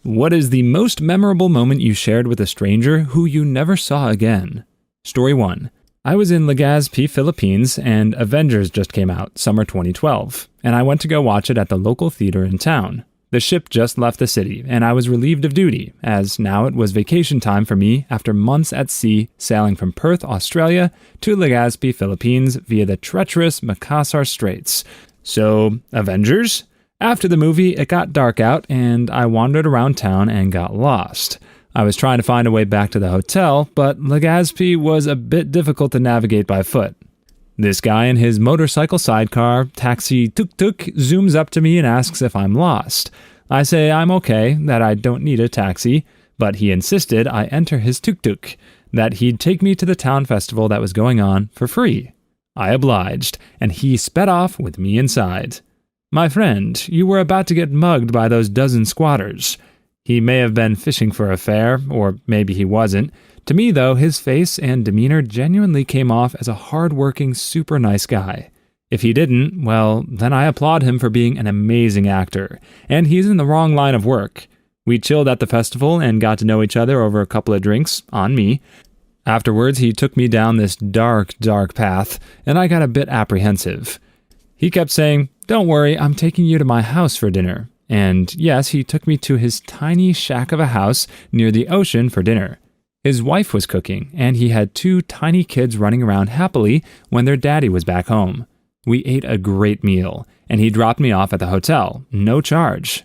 What is the most memorable moment you shared with a stranger who you never saw again? Story 1. I was in Legazpi, Philippines, and Avengers just came out, summer 2012, and I went to go watch it at the local theater in town. The ship just left the city, and I was relieved of duty, as now it was vacation time for me after months at sea sailing from Perth, Australia, to Legazpi, Philippines via the treacherous Makassar Straits. So, Avengers? After the movie, it got dark out, and I wandered around town and got lost. I was trying to find a way back to the hotel, but Legazpi was a bit difficult to navigate by foot. This guy in his motorcycle sidecar, taxi tuk-tuk, zooms up to me and asks if I'm lost. I say I'm okay, that I don't need a taxi, but he insisted I enter his tuk-tuk, that he'd take me to the town festival that was going on for free. I obliged, and he sped off with me inside. My friend, you were about to get mugged by those dozen squatters. He may have been fishing for a fare, or maybe he wasn't. To me, though, his face and demeanor genuinely came off as a hard-working, super nice guy. If he didn't, well, then I applaud him for being an amazing actor, and he's in the wrong line of work. We chilled at the festival and got to know each other over a couple of drinks, on me. Afterwards, he took me down this dark, dark path, and I got a bit apprehensive. He kept saying, "Don't worry, I'm taking you to my house for dinner." And yes, he took me to his tiny shack of a house near the ocean for dinner. His wife was cooking, and he had 2 tiny kids running around happily when their daddy was back home. We ate a great meal, and he dropped me off at the hotel, no charge.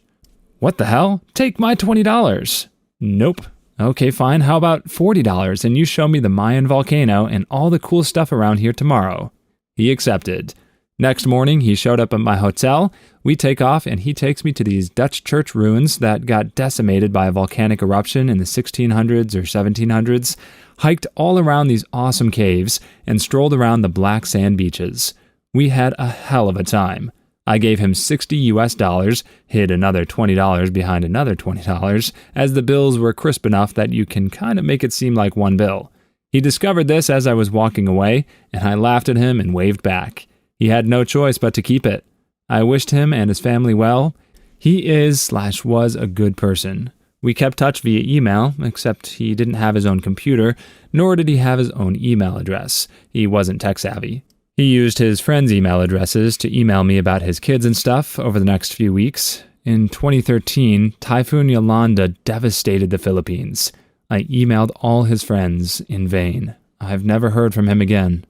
What the hell? Take my $20. Nope. Okay, fine, how about $40 and you show me the Mayan volcano and all the cool stuff around here tomorrow? He accepted. Next morning, he showed up at my hotel. We take off, and he takes me to these Dutch church ruins that got decimated by a volcanic eruption in the 1600s or 1700s, hiked all around these awesome caves, and strolled around the black sand beaches. We had a hell of a time. I gave him $60, hid another $20 behind another $20, as the bills were crisp enough that you can kind of make it seem like one bill. He discovered this as I was walking away, and I laughed at him and waved back. He had no choice but to keep it. I wished him and his family well. He is/was a good person. We kept touch via email, except he didn't have his own computer, nor did he have his own email address. He wasn't tech-savvy. He used his friends' email addresses to email me about his kids and stuff over the next few weeks. In 2013, Typhoon Yolanda devastated the Philippines. I emailed all his friends in vain. I've never heard from him again.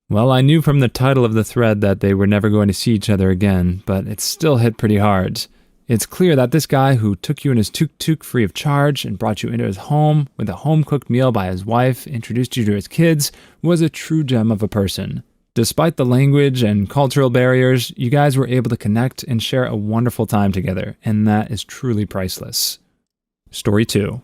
Well, I knew from the title of the thread that they were never going to see each other again, but it still hit pretty hard. It's clear that this guy who took you in his tuk-tuk free of charge and brought you into his home with a home-cooked meal by his wife, introduced you to his kids, was a true gem of a person. Despite the language and cultural barriers, you guys were able to connect and share a wonderful time together, and that is truly priceless. Story 2.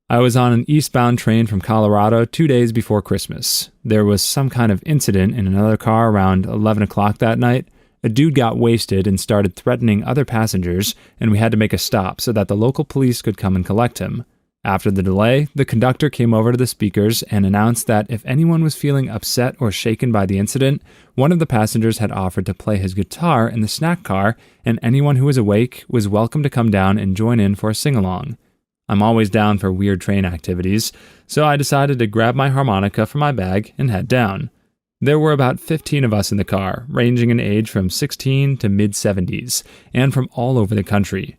I was on an eastbound train from Colorado 2 days before Christmas. There was some kind of incident in another car around 11 o'clock that night. A dude got wasted and started threatening other passengers, and we had to make a stop so that the local police could come and collect him. After the delay, the conductor came over to the speakers and announced that if anyone was feeling upset or shaken by the incident, one of the passengers had offered to play his guitar in the snack car, and anyone who was awake was welcome to come down and join in for a sing-along. I'm always down for weird train activities, so I decided to grab my harmonica from my bag and head down. There were about 15 of us in the car, ranging in age from 16 to mid-70s, and from all over the country.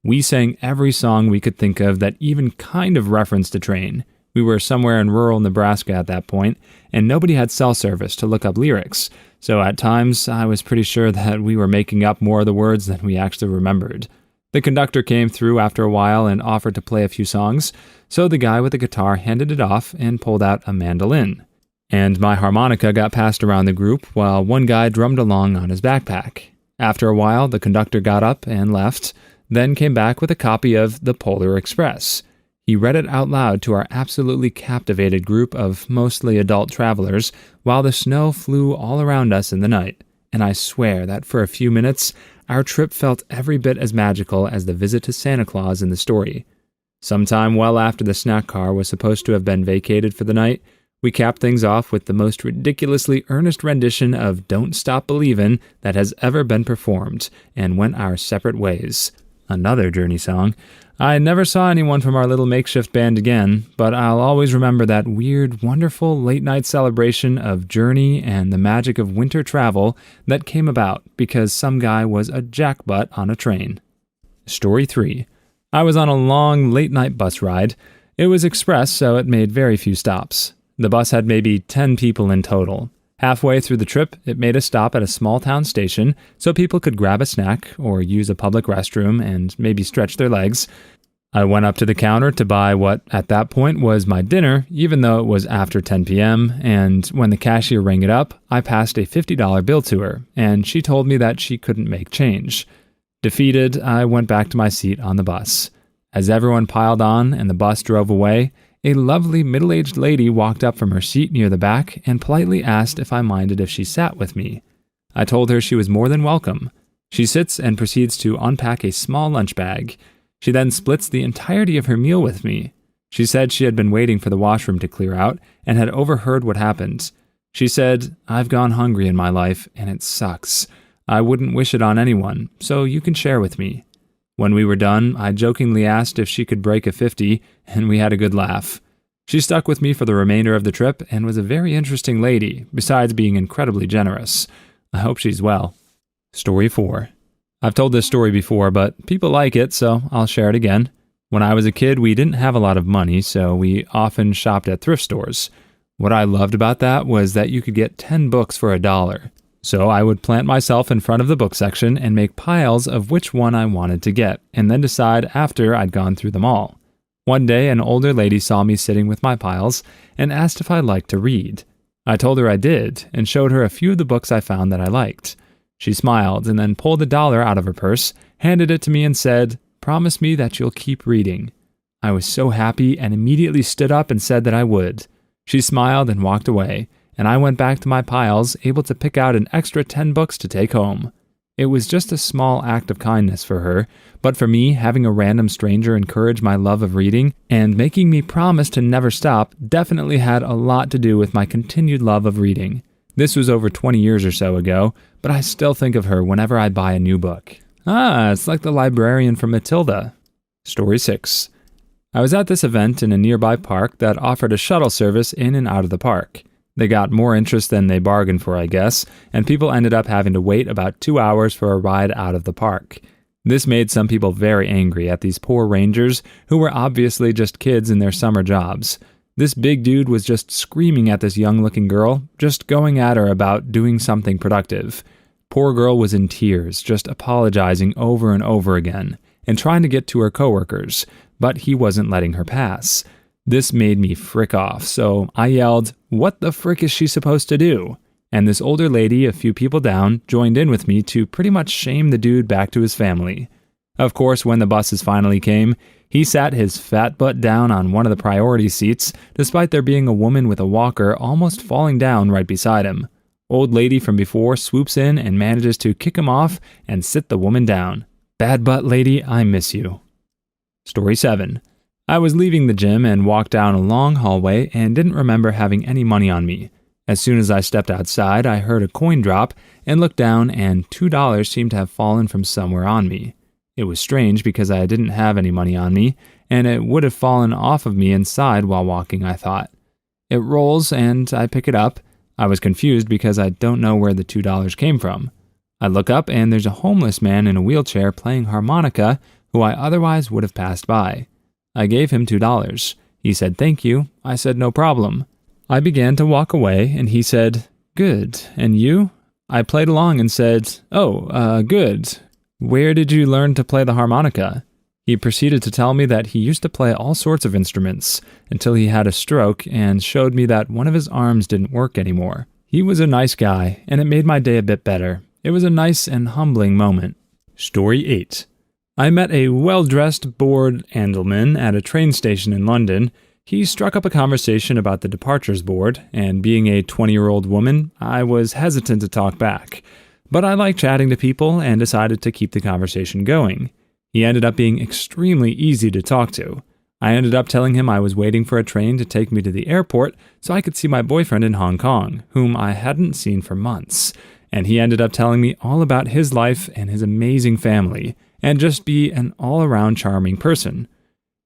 We sang every song we could think of that even kind of referenced a train. We were somewhere in rural Nebraska at that point, and nobody had cell service to look up lyrics, so at times I was pretty sure that we were making up more of the words than we actually remembered. The conductor came through after a while and offered to play a few songs, so the guy with the guitar handed it off and pulled out a mandolin. And my harmonica got passed around the group while one guy drummed along on his backpack. After a while, the conductor got up and left, then came back with a copy of The Polar Express. He read it out loud to our absolutely captivated group of mostly adult travelers while the snow flew all around us in the night, and I swear that for a few minutes, our trip felt every bit as magical as the visit to Santa Claus in the story. Sometime well after the snack car was supposed to have been vacated for the night, we capped things off with the most ridiculously earnest rendition of Don't Stop Believin' that has ever been performed, and went our separate ways. Another Journey song. I never saw anyone from our little makeshift band again, but I'll always remember that weird, wonderful late-night celebration of journey and the magic of winter travel that came about because some guy was a jackbutt on a train. Story 3. I was on a long, late-night bus ride. It was express, so it made very few stops. The bus had maybe 10 people in total. Halfway through the trip, it made a stop at a small-town station so people could grab a snack or use a public restroom and maybe stretch their legs. I went up to the counter to buy what, at that point, was my dinner, even though it was after 10 p.m., and when the cashier rang it up, I passed a $50 bill to her, and she told me that she couldn't make change. Defeated, I went back to my seat on the bus. As everyone piled on and the bus drove away, a lovely middle-aged lady walked up from her seat near the back and politely asked if I minded if she sat with me. I told her she was more than welcome. She sits and proceeds to unpack a small lunch bag. She then splits the entirety of her meal with me. She said she had been waiting for the washroom to clear out and had overheard what happened. She said, "I've gone hungry in my life, and it sucks. I wouldn't wish it on anyone, so you can share with me." When we were done, I jokingly asked if she could break a 50, and we had a good laugh. She stuck with me for the remainder of the trip and was a very interesting lady, besides being incredibly generous. I hope she's well. Story 4. I've told this story before, but people like it, so I'll share it again. When I was a kid, we didn't have a lot of money, so we often shopped at thrift stores. What I loved about that was that you could get 10 books for $1. So I would plant myself in front of the book section and make piles of which one I wanted to get, and then decide after I'd gone through them all. One day, an older lady saw me sitting with my piles and asked if I liked to read. I told her I did, and showed her a few of the books I found that I liked. She smiled and then pulled $1 out of her purse, handed it to me and said, "Promise me that you'll keep reading." I was so happy and immediately stood up and said that I would. She smiled and walked away, and I went back to my piles, able to pick out an extra 10 books to take home. It was just a small act of kindness for her, but for me, having a random stranger encourage my love of reading and making me promise to never stop definitely had a lot to do with my continued love of reading. This was over 20 years or so ago, but I still think of her whenever I buy a new book. It's like the librarian from Matilda. Story 6. I was at this event in a nearby park that offered a shuttle service in and out of the park. They got more interest than they bargained for, I guess, and people ended up having to wait about 2 hours for a ride out of the park. This made some people very angry at these poor rangers who were obviously just kids in their summer jobs. This big dude was just screaming at this young-looking girl, just going at her about doing something productive. Poor girl was in tears, just apologizing over and over again, and trying to get to her coworkers, but he wasn't letting her pass. This made me frick off, so I yelled, "What the frick is she supposed to do?" And this older lady, a few people down, joined in with me to pretty much shame the dude back to his family. Of course, when the buses finally came, he sat his fat butt down on one of the priority seats, despite there being a woman with a walker almost falling down right beside him. Old lady from before swoops in and manages to kick him off and sit the woman down. Bad butt lady, I miss you. Story 7. I was leaving the gym and walked down a long hallway and didn't remember having any money on me. As soon as I stepped outside, I heard a coin drop and looked down, and $2 seemed to have fallen from somewhere on me. It was strange because I didn't have any money on me, and it would have fallen off of me inside while walking, I thought. It rolls, and I pick it up. I was confused because I don't know where the $2 came from. I look up, and there's a homeless man in a wheelchair playing harmonica who I otherwise would have passed by. I gave him $2. He said thank you. I said no problem. I began to walk away, and he said, "Good, and you?" I played along and said, good. Where did you learn to play the harmonica?" He proceeded to tell me that he used to play all sorts of instruments until he had a stroke and showed me that one of his arms didn't work anymore. He was a nice guy, and it made my day a bit better. It was a nice and humbling moment. Story 8. I met a well-dressed, bored Andelman at a train station in London. He struck up a conversation about the departures board, and being a 20-year-old woman, I was hesitant to talk back. But I like chatting to people and decided to keep the conversation going. He ended up being extremely easy to talk to. I ended up telling him I was waiting for a train to take me to the airport so I could see my boyfriend in Hong Kong, whom I hadn't seen for months. And he ended up telling me all about his life and his amazing family, and just be an all-around charming person.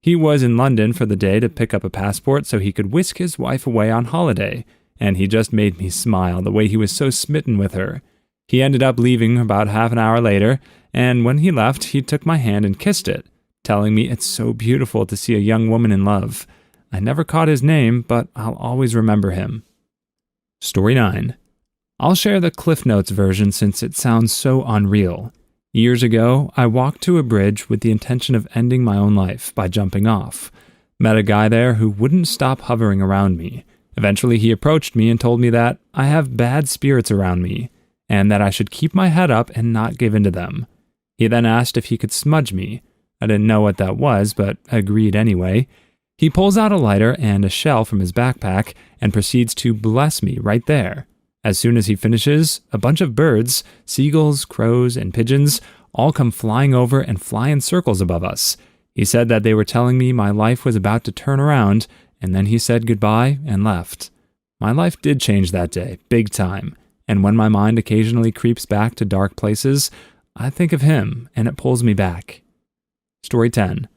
He was in London for the day to pick up a passport so he could whisk his wife away on holiday, and he just made me smile the way he was so smitten with her. He ended up leaving about half an hour later, and when he left, he took my hand and kissed it, telling me it's so beautiful to see a young woman in love. I never caught his name, but I'll always remember him. Story 9. I'll share the Cliff Notes version since it sounds so unreal. Years ago, I walked to a bridge with the intention of ending my own life by jumping off. Met a guy there who wouldn't stop hovering around me. Eventually, he approached me and told me that I have bad spirits around me, and that I should keep my head up and not give in to them. He then asked if he could smudge me. I didn't know what that was, but agreed anyway. He pulls out a lighter and a shell from his backpack and proceeds to bless me right there. As soon as he finishes, a bunch of birds, seagulls, crows, and pigeons, all come flying over and fly in circles above us. He said that they were telling me my life was about to turn around, and then he said goodbye and left. My life did change that day, big time, and when my mind occasionally creeps back to dark places, I think of him, and it pulls me back. Story 10.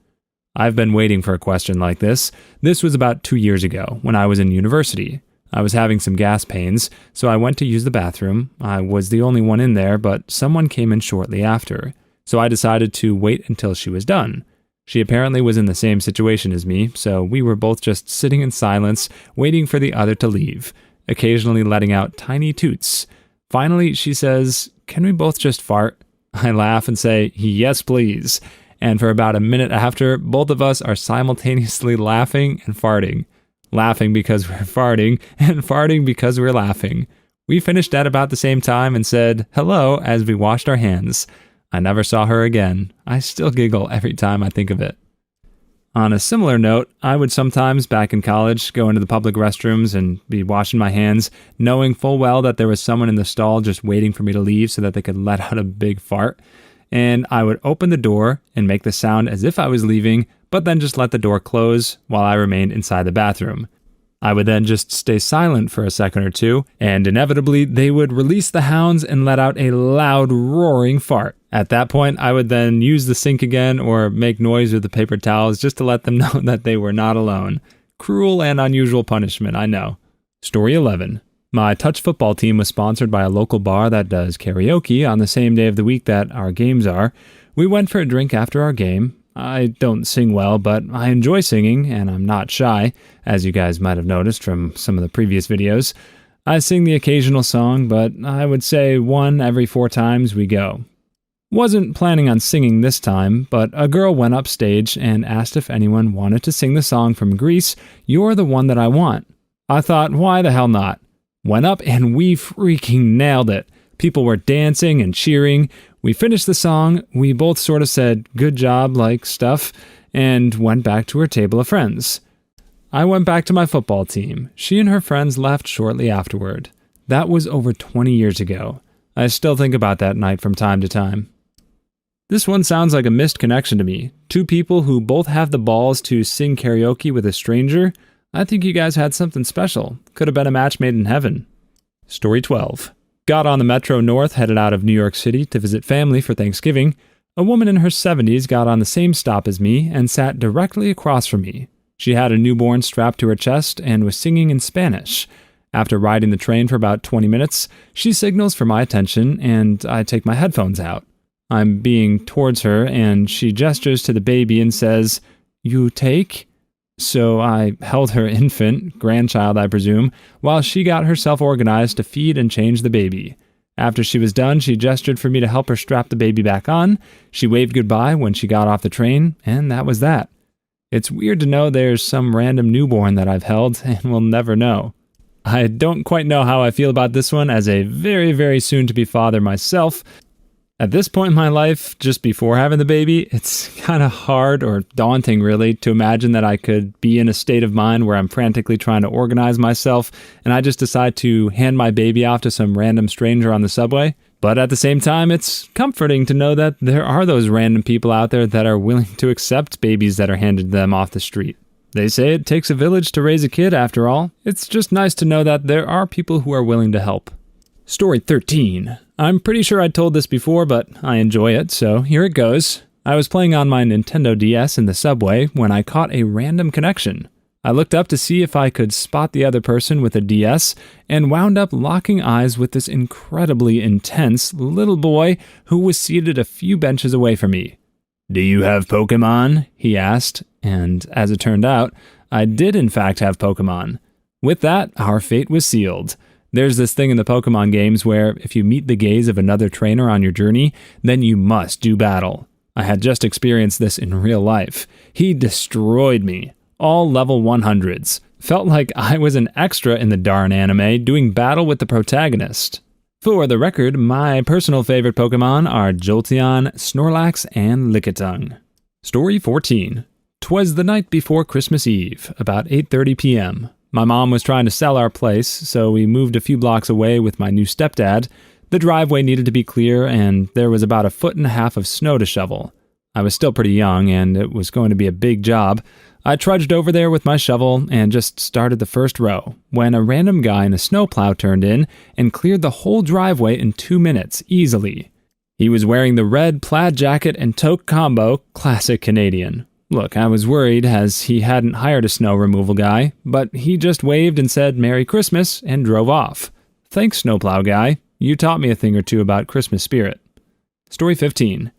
I've been waiting for a question like this. This was about 2 years ago, when I was in university. I was having some gas pains, so I went to use the bathroom. I was the only one in there, but someone came in shortly after, so I decided to wait until she was done. She apparently was in the same situation as me, so we were both just sitting in silence, waiting for the other to leave, occasionally letting out tiny toots. Finally, she says, "Can we both just fart?" I laugh and say, "Yes, please." And for about a minute after, both of us are simultaneously laughing and farting. Laughing because we're farting, and farting because we're laughing. We finished at about the same time and said hello as we washed our hands. I never saw her again. I still giggle every time I think of it. On a similar note, I would sometimes, back in college, go into the public restrooms and be washing my hands, knowing full well that there was someone in the stall just waiting for me to leave so that they could let out a big fart. And I would open the door and make the sound as if I was leaving, but then just let the door close while I remained inside the bathroom. I would then just stay silent for a second or two, and inevitably they would release the hounds and let out a loud roaring fart. At that point, I would then use the sink again or make noise with the paper towels just to let them know that they were not alone. Cruel and unusual punishment, I know. Story 11. My touch football team was sponsored by a local bar that does karaoke on the same day of the week that our games are. We went for a drink after our game. I don't sing well, but I enjoy singing, and I'm not shy, as you guys might have noticed from some of the previous videos. I sing the occasional song, but I would say 1 every 4 times we go. Wasn't planning on singing this time, but a girl went upstage and asked if anyone wanted to sing the song from Grease, "You're the One That I Want." I thought, why the hell not? Went up and we freaking nailed it. People were dancing and cheering. We finished the song, we both sort of said good job like stuff, and went back to her table of friends. I went back to my football team. She and her friends left shortly afterward. That was over 20 years ago. I still think about that night from time to time. This one sounds like a missed connection to me. 2 people who both have the balls to sing karaoke with a stranger. I think you guys had something special. Could have been a match made in heaven. Story 12. Got on the Metro North, headed out of New York City to visit family for Thanksgiving. A woman in her 70s got on the same stop as me and sat directly across from me. She had a newborn strapped to her chest and was singing in Spanish. After riding the train for about 20 minutes, she signals for my attention and I take my headphones out. I'm being towards her and she gestures to the baby and says, "You take?" So I held her infant, grandchild I presume, while she got herself organized to feed and change the baby. After she was done, she gestured for me to help her strap the baby back on. She waved goodbye when she got off the train, and that was that. It's weird to know there's some random newborn that I've held and will never know. I don't quite know how I feel about this one as a very, very soon-to-be father myself. At this point in my life, just before having the baby, it's kind of hard or daunting, really, to imagine that I could be in a state of mind where I'm frantically trying to organize myself and I just decide to hand my baby off to some random stranger on the subway. But at the same time, it's comforting to know that there are those random people out there that are willing to accept babies that are handed to them off the street. They say it takes a village to raise a kid, after all. It's just nice to know that there are people who are willing to help. Story 13. I'm pretty sure I told this before, but I enjoy it, so here it goes. I was playing on my Nintendo DS in the subway when I caught a random connection. I looked up to see if I could spot the other person with a DS and wound up locking eyes with this incredibly intense little boy who was seated a few benches away from me. "Do you have Pokemon?" he asked, and as it turned out, I did in fact have Pokemon. With that, our fate was sealed. There's this thing in the Pokemon games where if you meet the gaze of another trainer on your journey, then you must do battle. I had just experienced this in real life. He destroyed me. All level 100s. Felt like I was an extra in the darn anime doing battle with the protagonist. For the record, my personal favorite Pokemon are Jolteon, Snorlax, and Lickitung. Story 14. 'Twas the night before Christmas Eve, about 8:30 p.m. My mom was trying to sell our place, so we moved a few blocks away with my new stepdad. The driveway needed to be clear, and there was about 1.5 feet of snow to shovel. I was still pretty young, and it was going to be a big job. I trudged over there with my shovel and just started the first row, when a random guy in a snowplow turned in and cleared the whole driveway in 2 minutes, easily. He was wearing the red plaid jacket and toque combo, classic Canadian. Look, I was worried as he hadn't hired a snow removal guy, but he just waved and said Merry Christmas and drove off. Thanks, snowplow guy. You taught me a thing or two about Christmas spirit. Story 15.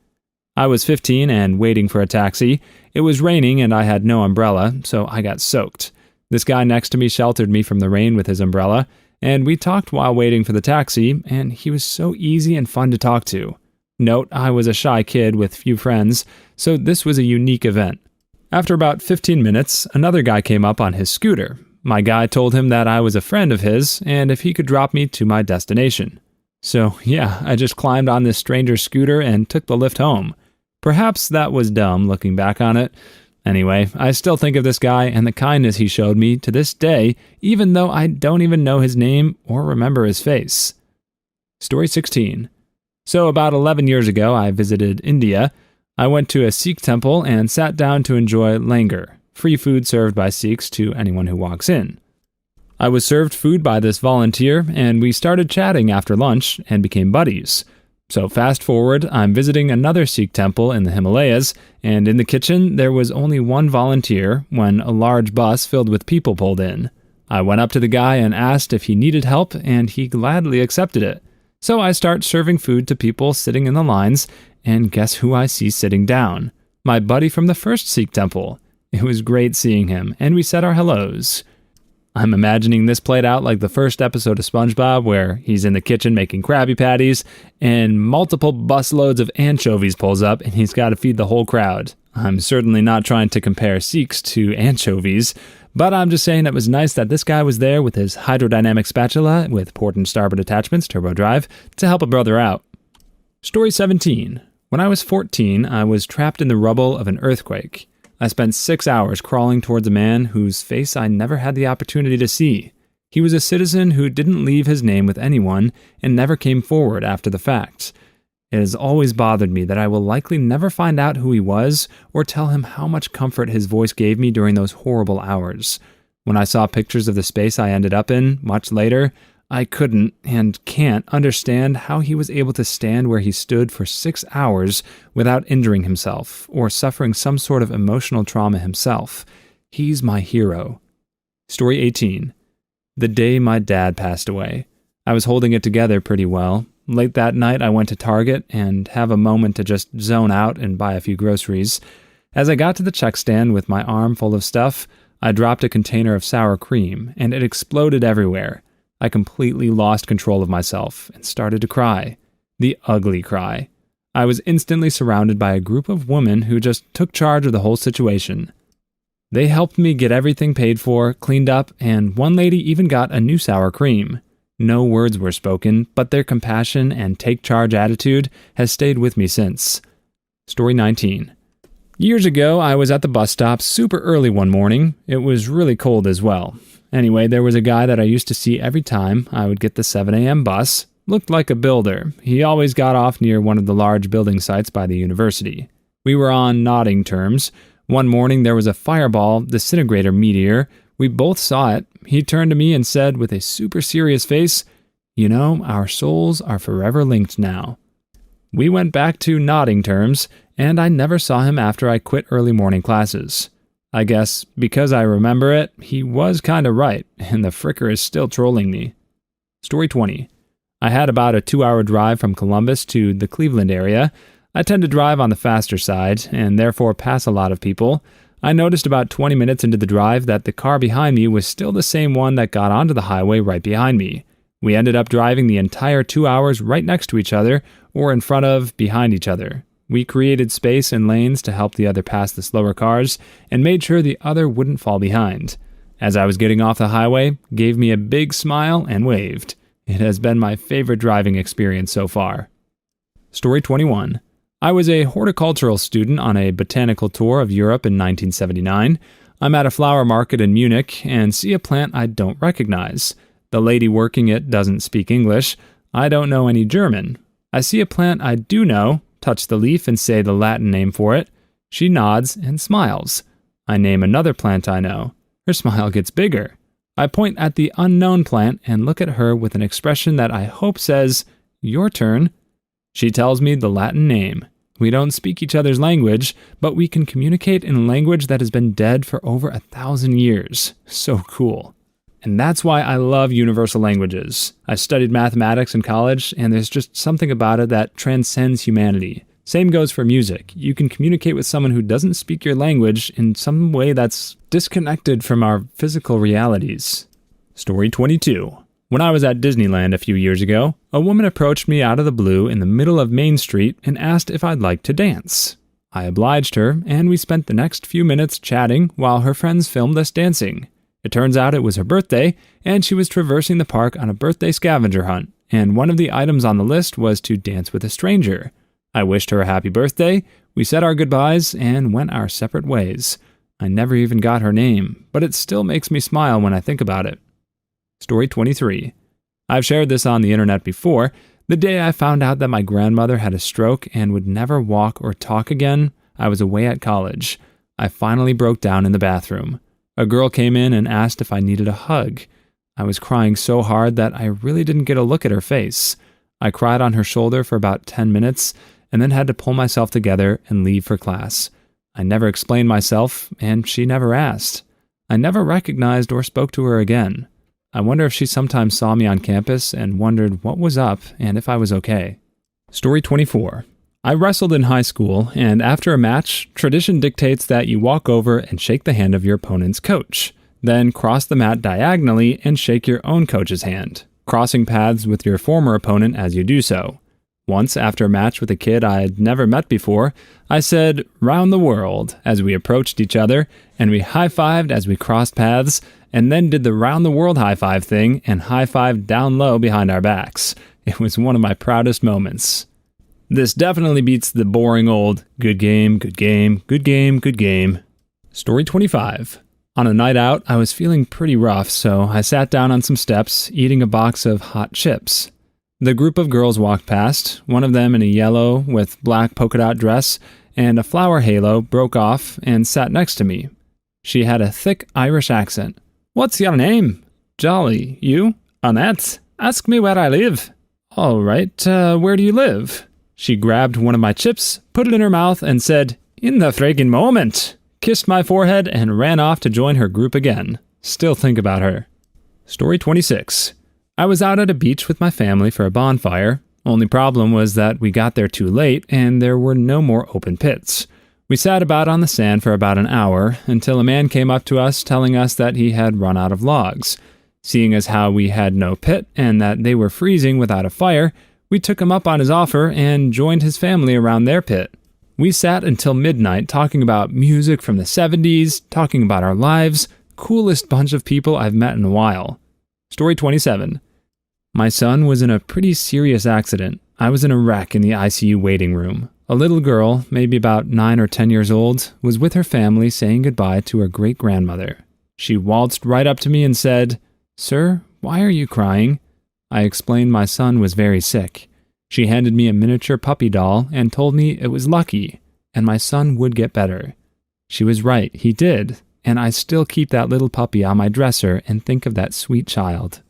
I was 15 and waiting for a taxi. It was raining and I had no umbrella, so I got soaked. This guy next to me sheltered me from the rain with his umbrella, and we talked while waiting for the taxi, and he was so easy and fun to talk to. Note, I was a shy kid with few friends, so this was a unique event. After about 15 minutes, another guy came up on his scooter. My guy told him that I was a friend of his, and if he could drop me to my destination. So yeah, I just climbed on this stranger's scooter and took the lift home. Perhaps that was dumb looking back on it. Anyway, I still think of this guy and the kindness he showed me to this day, even though I don't even know his name or remember his face. Story 16. So about 11 years ago, I visited India. I went to a Sikh temple and sat down to enjoy langar, free food served by Sikhs to anyone who walks in. I was served food by this volunteer, and we started chatting after lunch and became buddies. So fast forward, I'm visiting another Sikh temple in the Himalayas, and in the kitchen there was only one volunteer when a large bus filled with people pulled in. I went up to the guy and asked if he needed help, and he gladly accepted it. So I start serving food to people sitting in the lines, and guess who I see sitting down? My buddy from the first Sikh temple. It was great seeing him, and we said our hellos. I'm imagining this played out like the first episode of SpongeBob where he's in the kitchen making Krabby Patties and multiple busloads of anchovies pulls up and he's got to feed the whole crowd. I'm certainly not trying to compare Sikhs to anchovies, but I'm just saying it was nice that this guy was there with his hydrodynamic spatula with port and starboard attachments, turbo drive, to help a brother out. Story 17. When I was 14, I was trapped in the rubble of an earthquake. I spent 6 hours crawling towards a man whose face I never had the opportunity to see. He was a citizen who didn't leave his name with anyone and never came forward after the fact. It has always bothered me that I will likely never find out who he was or tell him how much comfort his voice gave me during those horrible hours. When I saw pictures of the space I ended up in, much later, I couldn't and can't understand how he was able to stand where he stood for 6 hours without injuring himself or suffering some sort of emotional trauma himself. He's my hero. Story 18. The day my dad passed away. I was holding it together pretty well. Late that night, I went to Target and have a moment to just zone out and buy a few groceries. As I got to the check stand with my arm full of stuff, I dropped a container of sour cream, and it exploded everywhere. I completely lost control of myself and started to cry. The ugly cry. I was instantly surrounded by a group of women who just took charge of the whole situation. They helped me get everything paid for, cleaned up, and one lady even got a new sour cream. No words were spoken, but their compassion and take-charge attitude has stayed with me since. Story 19. Years ago, I was at the bus stop super early one morning. It was really cold as well. Anyway, there was a guy that I used to see every time I would get the 7 a.m. bus. Looked like a builder. He always got off near one of the large building sites by the university. We were on nodding terms. One morning there was a fireball disintegrator Meteor. We both saw it. He turned to me and said with a super serious face, "You know, our souls are forever linked now." We went back to nodding terms, and I never saw him after I quit early morning classes. I guess because I remember it, he was kinda right, and the fricker is still trolling me. Story 20. I had about a 2-hour drive from Columbus to the Cleveland area. I tend to drive on the faster side, and therefore pass a lot of people. I noticed about 20 minutes into the drive that the car behind me was still the same one that got onto the highway right behind me. We ended up driving the entire 2 hours right next to each other, or in front of, behind each other. We created space and lanes to help the other pass the slower cars, and made sure the other wouldn't fall behind. As I was getting off the highway, gave me a big smile and waved. It has been my favorite driving experience so far. Story 21. I was a horticultural student on a botanical tour of Europe in 1979. I'm at a flower market in Munich and see a plant I don't recognize. The lady working it doesn't speak English. I don't know any German. I see a plant I do know, touch the leaf and say the Latin name for it. She nods and smiles. I name another plant I know. Her smile gets bigger. I point at the unknown plant and look at her with an expression that I hope says, "Your turn." She tells me the Latin name. We don't speak each other's language, but we can communicate in a language that has been dead for over 1,000 years. So cool. And that's why I love universal languages. I studied mathematics in college, and there's just something about it that transcends humanity. Same goes for music. You can communicate with someone who doesn't speak your language in some way that's disconnected from our physical realities. Story 22. When I was at Disneyland a few years ago, a woman approached me out of the blue in the middle of Main Street and asked if I'd like to dance. I obliged her, and we spent the next few minutes chatting while her friends filmed us dancing. It turns out it was her birthday, and she was traversing the park on a birthday scavenger hunt, and one of the items on the list was to dance with a stranger. I wished her a happy birthday, we said our goodbyes, and went our separate ways. I never even got her name, but it still makes me smile when I think about it. Story 23. I've shared this on the internet before. The day I found out that my grandmother had a stroke and would never walk or talk again, I was away at college. I finally broke down in the bathroom. A girl came in and asked if I needed a hug. I was crying so hard that I really didn't get a look at her face. I cried on her shoulder for about 10 minutes and then had to pull myself together and leave for class. I never explained myself, and she never asked. I never recognized or spoke to her again. I wonder if she sometimes saw me on campus and wondered what was up and if I was okay. Story 24. I wrestled in high school, and after a match, tradition dictates that you walk over and shake the hand of your opponent's coach. Then cross the mat diagonally and shake your own coach's hand, crossing paths with your former opponent as you do so. Once, after a match with a kid I had never met before, I said, "Round the world," as we approached each other, and we high-fived as we crossed paths, and then did the round-the-world high-five thing and high-fived down low behind our backs. It was one of my proudest moments. This definitely beats the boring old, good game, good game, good game, good game. Story 25. On a night out, I was feeling pretty rough, so I sat down on some steps, eating a box of hot chips. The group of girls walked past, one of them in a yellow with black polka dot dress and a flower halo, broke off and sat next to me. She had a thick Irish accent. "What's your name?" "Jolly. You?" "Annette. Ask me where I live." "All right, where do you live?" She grabbed one of my chips, put it in her mouth, and said, "In the friggin' moment," kissed my forehead, and ran off to join her group again. Still think about her. Story 26. I was out at a beach with my family for a bonfire. Only problem was that we got there too late and there were no more open pits. We sat about on the sand for about an hour until a man came up to us telling us that he had run out of logs. Seeing as how we had no pit and that they were freezing without a fire, we took him up on his offer and joined his family around their pit. We sat until midnight talking about music from the 70s, talking about our lives. Coolest bunch of people I've met in a while. Story 27. My son was in a pretty serious accident. I was in a wreck in the ICU waiting room. A little girl, maybe about 9 or 10 years old, was with her family saying goodbye to her great-grandmother. She waltzed right up to me and said, "Sir, why are you crying?" I explained my son was very sick. She handed me a miniature puppy doll and told me it was lucky, and my son would get better. She was right, he did, and I still keep that little puppy on my dresser and think of that sweet child.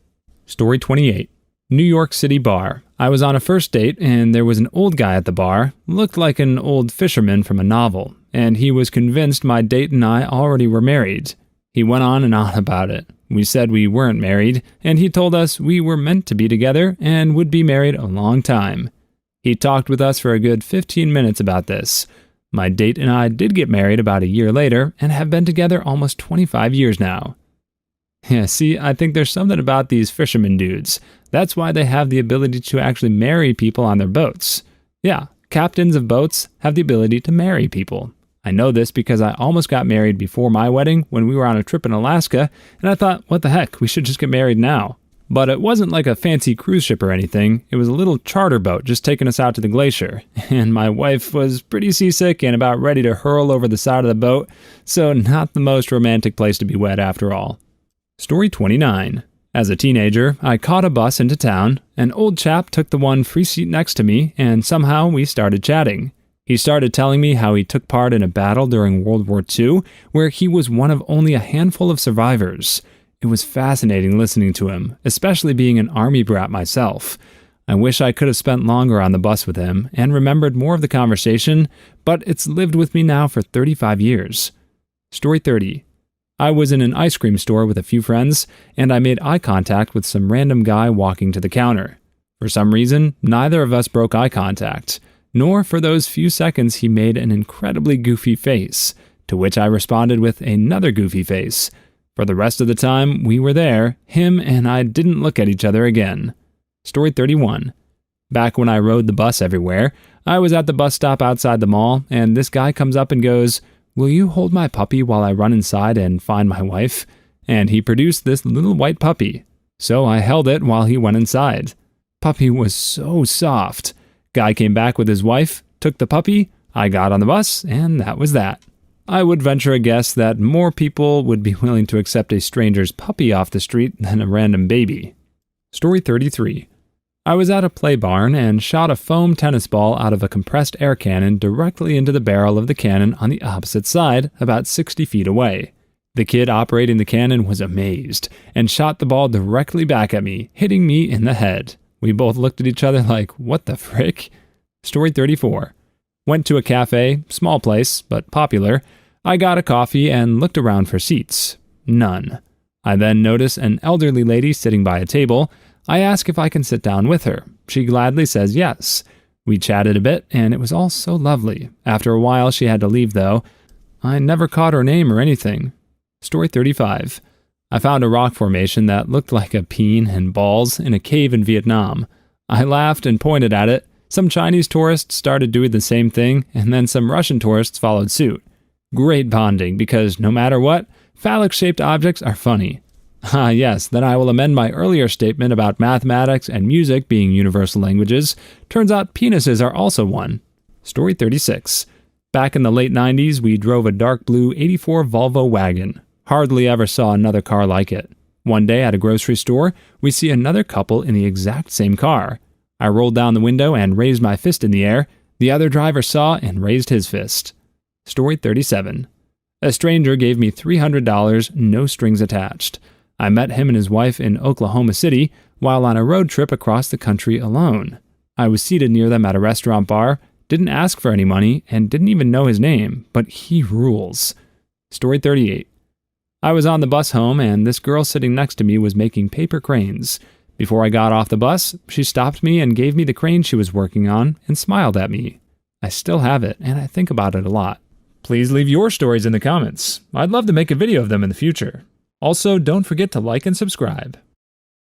Story 28. New York City Bar. I was on a first date and there was an old guy at the bar, looked like an old fisherman from a novel, and he was convinced my date and I already were married. He went on and on about it. We said we weren't married, and he told us we were meant to be together and would be married a long time. He talked with us for a good 15 minutes about this. My date and I did get married about a year later and have been together almost 25 years now. Yeah, see, I think there's something about these fisherman dudes. That's why they have the ability to actually marry people on their boats. Yeah, captains of boats have the ability to marry people. I know this because I almost got married before my wedding when we were on a trip in Alaska, and I thought, what the heck, we should just get married now. But it wasn't like a fancy cruise ship or anything. It was a little charter boat just taking us out to the glacier. And my wife was pretty seasick and about ready to hurl over the side of the boat, so not the most romantic place to be wed after all. Story 29. As a teenager, I caught a bus into town. An old chap took the one free seat next to me, and somehow we started chatting. He started telling me how he took part in a battle during World War II, where he was one of only a handful of survivors. It was fascinating listening to him, especially being an army brat myself. I wish I could have spent longer on the bus with him and remembered more of the conversation, but it's lived with me now for 35 years. Story 30. I was in an ice cream store with a few friends, and I made eye contact with some random guy walking to the counter. For some reason, neither of us broke eye contact, nor for those few seconds he made an incredibly goofy face, to which I responded with another goofy face. For the rest of the time we were there, him and I didn't look at each other again. Story 31. Back when I rode the bus everywhere, I was at the bus stop outside the mall, and this guy comes up and goes, "Will you hold my puppy while I run inside and find my wife?" And he produced this little white puppy. So I held it while he went inside. Puppy was so soft. Guy came back with his wife, took the puppy, I got on the bus, and that was that. I would venture a guess that more people would be willing to accept a stranger's puppy off the street than a random baby. Story 33. I was at a play barn and shot a foam tennis ball out of a compressed air cannon directly into the barrel of the cannon on the opposite side, about 60 feet away. The kid operating the cannon was amazed and shot the ball directly back at me, hitting me in the head. We both looked at each other like, what the frick? Story 34. Went to a cafe, small place, but popular. I got a coffee and looked around for seats. None. I then notice an elderly lady sitting by a table. I ask if I can sit down with her. She gladly says yes. We chatted a bit, and it was all so lovely. After a while, she had to leave, though. I never caught her name or anything. Story 35. I found a rock formation that looked like a peen and balls in a cave in Vietnam. I laughed and pointed at it. Some Chinese tourists started doing the same thing, and then some Russian tourists followed suit. Great bonding, because no matter what, phallic-shaped objects are funny. Ah, yes, then I will amend my earlier statement about mathematics and music being universal languages. Turns out penises are also one. Story 36. Back in the late 90s, we drove a dark blue 84 Volvo wagon. Hardly ever saw another car like it. One day at a grocery store, we see another couple in the exact same car. I rolled down the window and raised my fist in the air. The other driver saw and raised his fist. Story 37. A stranger gave me $300, no strings attached. I met him and his wife in Oklahoma City while on a road trip across the country alone. I was seated near them at a restaurant bar, didn't ask for any money, and didn't even know his name, but he rules. Story 38. I was on the bus home, and this girl sitting next to me was making paper cranes. Before I got off the bus, she stopped me and gave me the crane she was working on and smiled at me. I still have it, and I think about it a lot. Please leave your stories in the comments. I'd love to make a video of them in the future. Also, don't forget to like and subscribe.